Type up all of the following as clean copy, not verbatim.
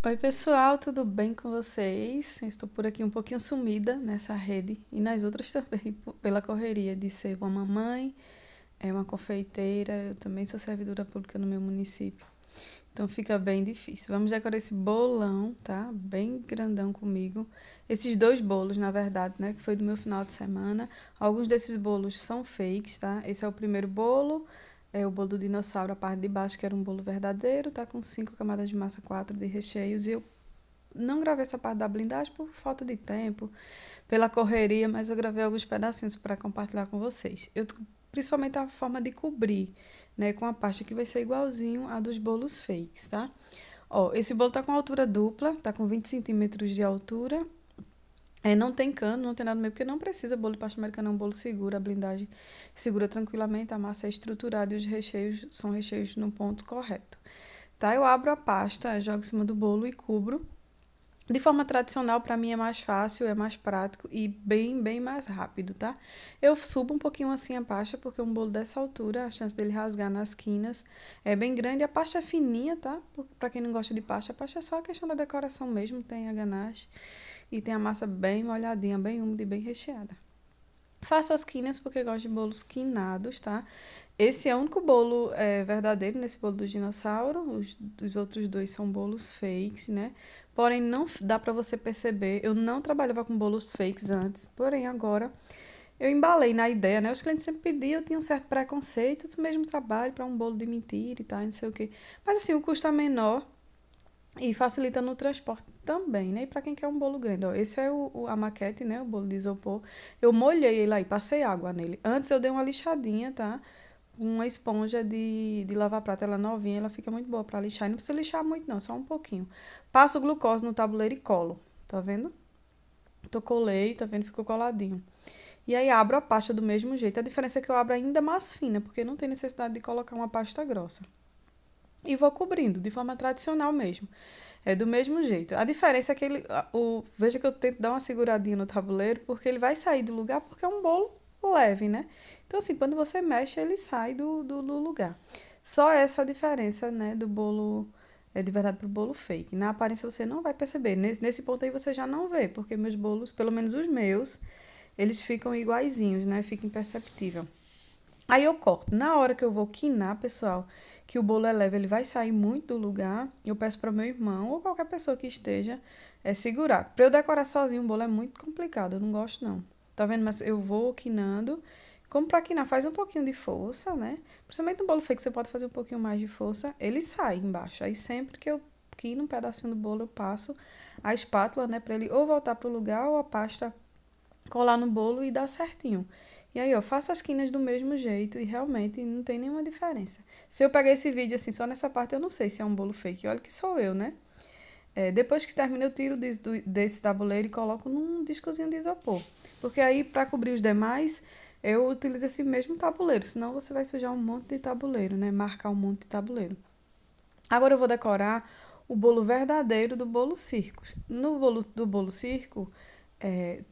Oi, pessoal, tudo bem com vocês? Eu estou por aqui um pouquinho sumida nessa rede e nas outras também, pela correria de ser uma mamãe, uma confeiteira, eu também sou servidora pública no meu município. Então fica bem difícil. Vamos decorar esse bolão, tá? Bem grandão comigo. Esses dois bolos, na verdade, né, que foi do meu final de semana. Alguns desses bolos são fakes, tá? Esse é o primeiro bolo. É o bolo do dinossauro, a parte de baixo, que era um bolo verdadeiro, tá? Com 5 camadas de massa, 4 de recheios. E eu não gravei essa parte da blindagem por falta de tempo, pela correria, mas eu gravei alguns pedacinhos para compartilhar com vocês. Principalmente a forma de cobrir, né, com a pasta que vai ser igualzinho a dos bolos fakes, tá? Ó, esse bolo tá com altura dupla, tá com 20 centímetros de altura. Não tem cano, não tem nada meio, porque não precisa. Bolo de pasta americana é um bolo seguro, a blindagem segura tranquilamente, a massa é estruturada e os recheios são recheios no ponto correto. Tá? Eu abro a pasta, jogo em cima do bolo e cubro. De forma tradicional, para mim é mais fácil, é mais prático e bem mais rápido, tá? Eu subo um pouquinho assim a pasta, porque um bolo dessa altura, a chance dele rasgar nas quinas é bem grande. A pasta é fininha, tá? Para quem não gosta de pasta, a pasta é só a questão da decoração mesmo, tem a ganache e tem a massa bem molhadinha, bem úmida e bem recheada. Faço as quinas porque eu gosto de bolos quinados, tá? Esse é o único bolo verdadeiro nesse bolo do dinossauro. Os outros dois são bolos fakes, né? Porém, não dá pra você perceber. Eu não trabalhava com bolos fakes antes, porém agora eu embalei na ideia, né? Os clientes sempre pediam, eu tinha um certo preconceito, do mesmo trabalho para um bolo de mentira e tal, não sei o quê. Mas assim, o custo é menor e facilita no transporte também, né? E para quem quer um bolo grande, ó, esse é a maquete, né? O bolo de isopor. Eu molhei ele aí, passei água nele. Antes eu dei uma lixadinha, tá? Uma esponja de lavar prato, ela novinha, ela fica muito boa para lixar. E não precisa lixar muito não, só um pouquinho. Passo o glucose no tabuleiro e colo, tá vendo? Tô colei, tá vendo? Ficou coladinho. E aí abro a pasta do mesmo jeito. A diferença é que eu abro ainda mais fina, porque não tem necessidade de colocar uma pasta grossa. E vou cobrindo, de forma tradicional mesmo. É do mesmo jeito. A diferença é que veja que eu tento dar uma seguradinha no tabuleiro, porque ele vai sair do lugar, porque é um bolo leve, né? Então, assim, quando você mexe, ele sai do lugar. Só essa diferença, né, do bolo de verdade pro bolo fake. Na aparência você não vai perceber. Nesse ponto aí você já não vê, porque meus bolos, pelo menos os meus, eles ficam iguaizinhos, né? Fica imperceptível. Aí eu corto. Na hora que eu vou quinar, pessoal, que o bolo é leve, ele vai sair muito do lugar. Eu peço para meu irmão ou qualquer pessoa que esteja segurar. Para eu decorar sozinho, o bolo é muito complicado, eu não gosto não. Tá vendo? Mas eu vou quinando. Como para quinar, faz um pouquinho de força, né? Principalmente no bolo fake, você pode fazer um pouquinho mais de força. Ele sai embaixo. Aí sempre que eu quino um pedacinho do bolo, eu passo a espátula, né? Para ele ou voltar pro lugar ou a pasta colar no bolo e dar certinho. E aí, eu faço as quinas do mesmo jeito e realmente não tem nenhuma diferença. Se eu pegar esse vídeo assim, só nessa parte, eu não sei se é um bolo fake. Olha que sou eu, né? Depois que termina, eu tiro desse tabuleiro e coloco num discozinho de isopor. Porque aí, para cobrir os demais, eu utilizo esse mesmo tabuleiro. Senão, você vai sujar um monte de tabuleiro, né? Marcar um monte de tabuleiro. Agora, eu vou decorar o bolo verdadeiro do bolo circo. No bolo do bolo circo,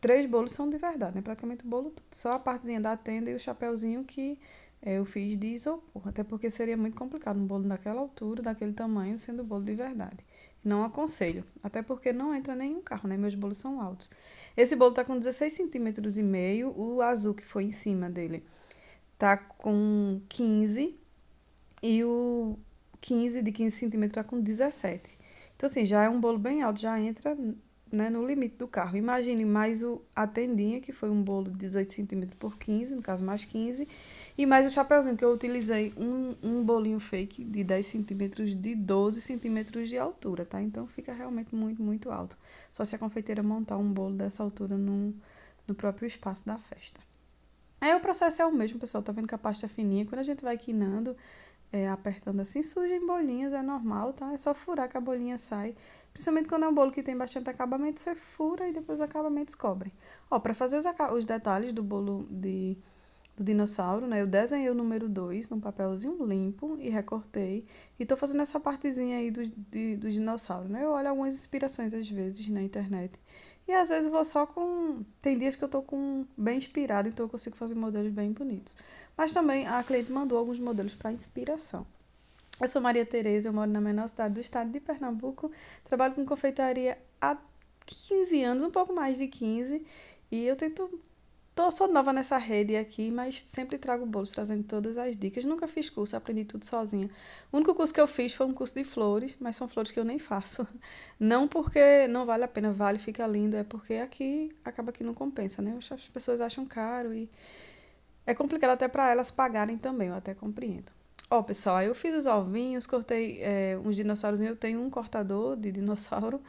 três bolos são de verdade, né? Praticamente o bolo todo. Só a partezinha da tenda e o chapéuzinho que eu fiz de isopor. Até porque seria muito complicado um bolo daquela altura, daquele tamanho, sendo bolo de verdade. Não aconselho. Até porque não entra nenhum carro, né? Meus bolos são altos. Esse bolo tá com 16 centímetros e meio. O azul que foi em cima dele tá com 15. E o 15 de 15 centímetros tá com 17. Então, assim, já é um bolo bem alto, já entra, né, no limite do carro. Imagine mais a tendinha, que foi um bolo de 18 centímetros por 15, no caso mais 15, e mais o chapeuzinho, que eu utilizei um bolinho fake de 10 centímetros, de 12 centímetros de altura, tá? Então fica realmente muito alto. Só se a confeiteira montar um bolo dessa altura no próprio espaço da festa. Aí o processo é o mesmo, pessoal, tá vendo que a pasta é fininha. Quando a gente vai quinando, apertando assim, surge em bolinhas, é normal, tá? É só furar que a bolinha sai. Principalmente quando é um bolo que tem bastante acabamento, você fura e depois os acabamentos cobrem. Ó, pra fazer os detalhes do bolo do dinossauro, né? Eu desenhei o número 2 num papelzinho limpo e recortei. E tô fazendo essa partezinha aí do dinossauro, né? Eu olho algumas inspirações às vezes na internet. E às vezes eu vou só com. Tem dias que eu tô com bem inspirada, então eu consigo fazer modelos bem bonitos. Mas também a cliente mandou alguns modelos para inspiração. Eu sou Maria Tereza, eu moro na menor cidade do estado de Pernambuco, trabalho com confeitaria há 15 anos, um pouco mais de 15, e eu tento. Sou nova nessa rede aqui, mas sempre trago bolos, trazendo todas as dicas. Nunca fiz curso, aprendi tudo sozinha. O único curso que eu fiz foi um curso de flores, mas são flores que eu nem faço. Não porque não vale a pena, vale, fica lindo, é porque aqui acaba que não compensa, né? As pessoas acham caro e é complicado até para elas pagarem também, eu até compreendo. Ó, pessoal, eu fiz os ovinhos, cortei uns dinossauros. Eu tenho um cortador de dinossauro.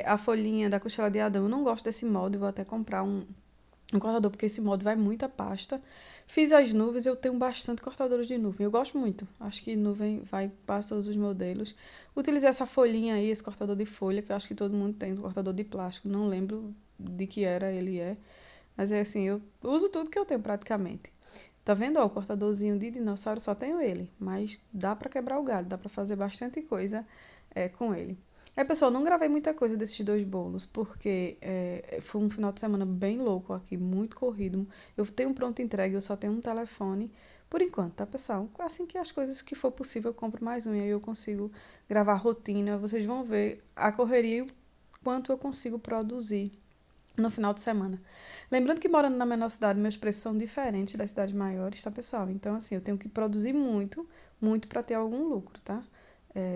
A folhinha da costela de Adão, eu não gosto desse molde, vou até comprar um cortador, porque esse molde vai muita pasta. Fiz as nuvens, eu tenho bastante cortadores de nuvem. Eu gosto muito. Acho que nuvem vai para todos os modelos. Utilizei essa folhinha aí, esse cortador de folha, que eu acho que todo mundo tem, um cortador de plástico. Não lembro de que era ele é. Mas é assim, eu uso tudo que eu tenho praticamente. Tá vendo? Ó, o cortadorzinho de dinossauro só tenho ele, mas dá pra quebrar o galho, dá pra fazer bastante coisa com ele. Pessoal, não gravei muita coisa desses dois bolos, porque foi um final de semana bem louco aqui, muito corrido. Eu tenho um pronto entregue, eu só tenho um telefone, por enquanto, tá, pessoal? Assim que as coisas que for possível, eu compro mais um e aí eu consigo gravar rotina. Vocês vão ver a correria e o quanto eu consigo produzir no final de semana. Lembrando que morando na menor cidade, meus preços são diferentes das cidades maiores, tá, pessoal? Então, assim, eu tenho que produzir muito, muito para ter algum lucro, tá?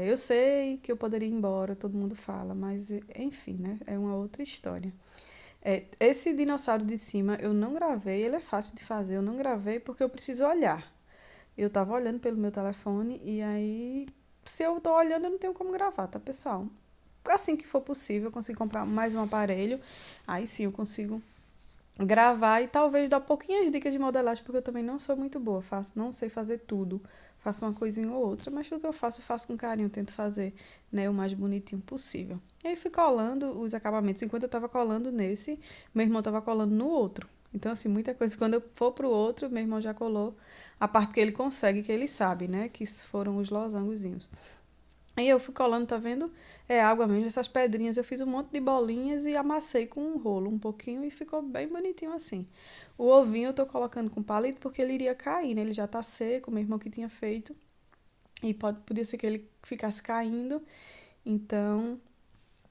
Eu sei que eu poderia ir embora, todo mundo fala, mas enfim, né? É uma outra história. Esse dinossauro de cima eu não gravei, ele é fácil de fazer, eu não gravei porque eu preciso olhar. Eu tava olhando pelo meu telefone e aí, se eu tô olhando, eu não tenho como gravar, tá, pessoal? Assim que for possível, eu consigo comprar mais um aparelho, aí sim eu consigo gravar e talvez dar pouquinhas dicas de modelagem, porque eu também não sou muito boa, faço, não sei fazer tudo, faço uma coisinha ou outra, mas tudo que eu faço com carinho, tento fazer, né, o mais bonitinho possível. E aí fui colando os acabamentos, enquanto eu tava colando nesse, meu irmão tava colando no outro. Então, assim, muita coisa, quando eu for pro outro, meu irmão já colou a parte que ele consegue, que ele sabe, né, que foram os losangozinhos. Aí eu fui colando, tá vendo? É água mesmo, essas pedrinhas. Eu fiz um monte de bolinhas e amassei com um rolo um pouquinho e ficou bem bonitinho assim. O ovinho eu tô colocando com palito porque ele iria cair, né? Ele já tá seco, meu irmão que tinha feito. E podia ser que ele ficasse caindo. Então,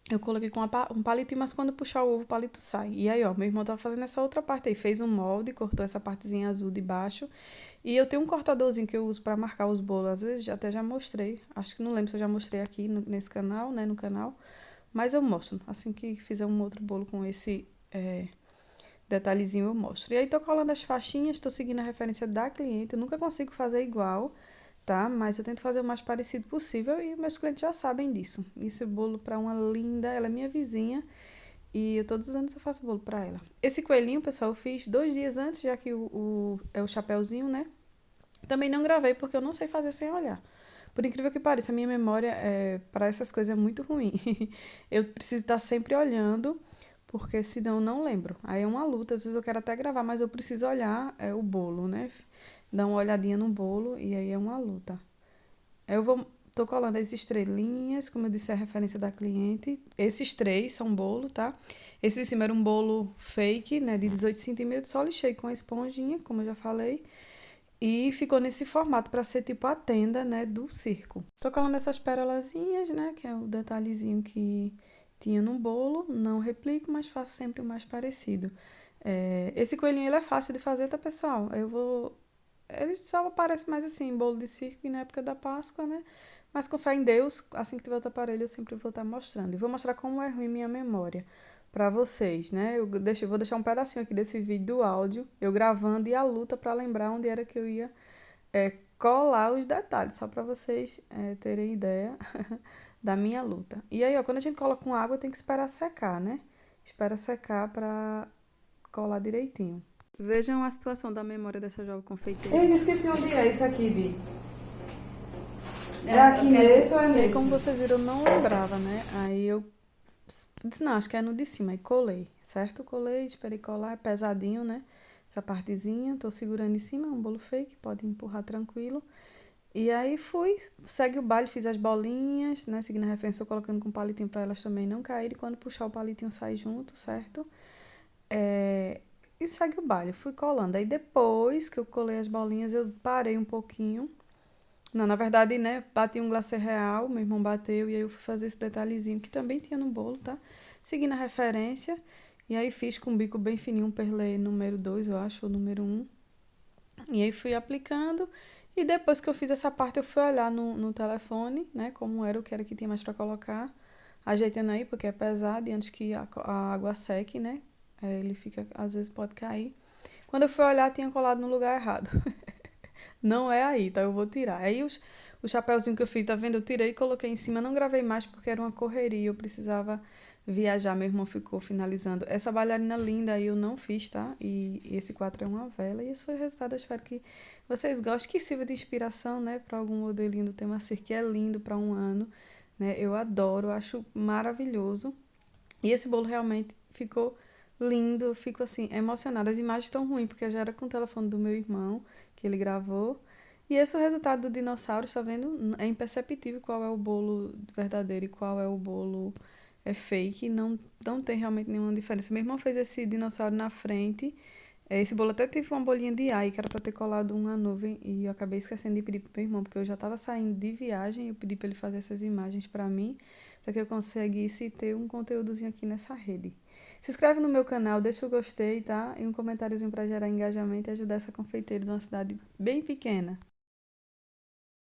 eu coloquei com um palitinho, mas quando puxar o ovo, o palito sai. E aí, ó, meu irmão tava fazendo essa outra parte aí. Fez um molde, cortou essa partezinha azul de baixo. E eu tenho um cortadorzinho que eu uso para marcar os bolos. Às vezes até já mostrei. Acho que não lembro se eu já mostrei aqui nesse canal, né? No canal. Mas eu mostro. Assim que fizer um outro bolo com esse detalhezinho, eu mostro. E aí, tô colando as faixinhas, tô seguindo a referência da cliente. Eu nunca consigo fazer igual, tá? Mas eu tento fazer o mais parecido possível e meus clientes já sabem disso. Esse bolo para uma linda, ela é minha vizinha. E todos os anos eu faço bolo para ela. Esse coelhinho, pessoal, eu fiz 2 dias antes, já que é o chapéuzinho, né? Também não gravei porque eu não sei fazer sem olhar. Por incrível que pareça, a minha memória para essas coisas é muito ruim. Eu preciso estar sempre olhando, porque senão eu não lembro. Aí é uma luta, às vezes eu quero até gravar, mas eu preciso olhar o bolo, né? Dar uma olhadinha no bolo e aí é uma luta. Tô colando as estrelinhas, como eu disse, é a referência da cliente. Esses três são bolo, tá? Esse de cima era um bolo fake, né, de 18 centímetros, só lixei com a esponjinha, como eu já falei. E ficou nesse formato para ser tipo a tenda, né, do circo. Tô colando essas pérolazinhas, né, que é o detalhezinho que tinha no bolo. Não replico, mas faço sempre o mais parecido. Esse coelhinho, ele é fácil de fazer, tá, pessoal? Ele só aparece mais assim, em bolo de circo e na época da Páscoa, né? Mas com fé em Deus, assim que tiver outro aparelho, eu sempre vou estar mostrando. E vou mostrar como é ruim minha memória para vocês, né? Vou deixar um pedacinho aqui desse vídeo do áudio, eu gravando e a luta para lembrar onde era que eu ia colar os detalhes, só para vocês terem ideia da minha luta. E aí, ó, quando a gente coloca com água, tem que esperar secar, né? Espera secar para colar direitinho. Vejam a situação da memória dessa jovem confeiteira. Eu esqueci onde é isso aqui, Di. É aqui nesse ou é nesse? Como vocês viram, eu não lembrava, né? Aí eu disse, não, acho que é no de cima. Aí colei, certo? Colei, esperei colar, é pesadinho, né? Essa partezinha, tô segurando em cima, é um bolo fake, pode empurrar tranquilo. E aí fui, segue o baile, fiz as bolinhas, né? Seguindo a referência, tô colocando com palitinho pra elas também não caírem. Quando puxar o palitinho sai junto, certo? E segue o baile, fui colando. Aí depois que eu colei as bolinhas, eu parei um pouquinho Não, na verdade, né, bati um glacê real, meu irmão bateu, e aí eu fui fazer esse detalhezinho que também tinha no bolo, tá? Seguindo a referência, e aí fiz com um bico bem fininho, um perlê número 2 eu acho, ou número um. E aí fui aplicando, e depois que eu fiz essa parte, eu fui olhar no telefone, né, como era, o que era que tinha mais pra colocar. Ajeitando aí, porque é pesado, e antes que a água seque, né, ele fica, às vezes pode cair. Quando eu fui olhar, tinha colado no lugar errado. Não é aí, tá? Eu vou tirar. Aí o chapéuzinho que eu fiz, tá vendo? Eu tirei e coloquei em cima. Não gravei mais porque era uma correria. Eu precisava viajar. Meu irmão ficou finalizando. Essa bailarina linda aí eu não fiz, tá? E esse quadro é uma vela. E esse foi o resultado. Eu espero que vocês gostem. Que sirva de inspiração, né? Para algum modelinho do tema circo, que é lindo para um ano, né? Eu adoro, acho maravilhoso. E esse bolo realmente ficou lindo, eu fico assim, emocionada. As imagens estão ruins, porque já era com o telefone do meu irmão, que ele gravou. E esse é o resultado do dinossauro, está vendo? É imperceptível qual é o bolo verdadeiro e qual é o bolo fake. Não tem realmente nenhuma diferença. Meu irmão fez esse dinossauro na frente. Esse bolo até teve uma bolinha de ai, que era para ter colado uma nuvem. E eu acabei esquecendo de pedir pro meu irmão, porque eu já estava saindo de viagem. Eu pedi para ele fazer essas imagens para mim, para que eu conseguisse ter um conteúdozinho aqui nessa rede. Se inscreve no meu canal, deixa o gostei, tá? E um comentáriozinho para gerar engajamento e ajudar essa confeiteira de uma cidade bem pequena.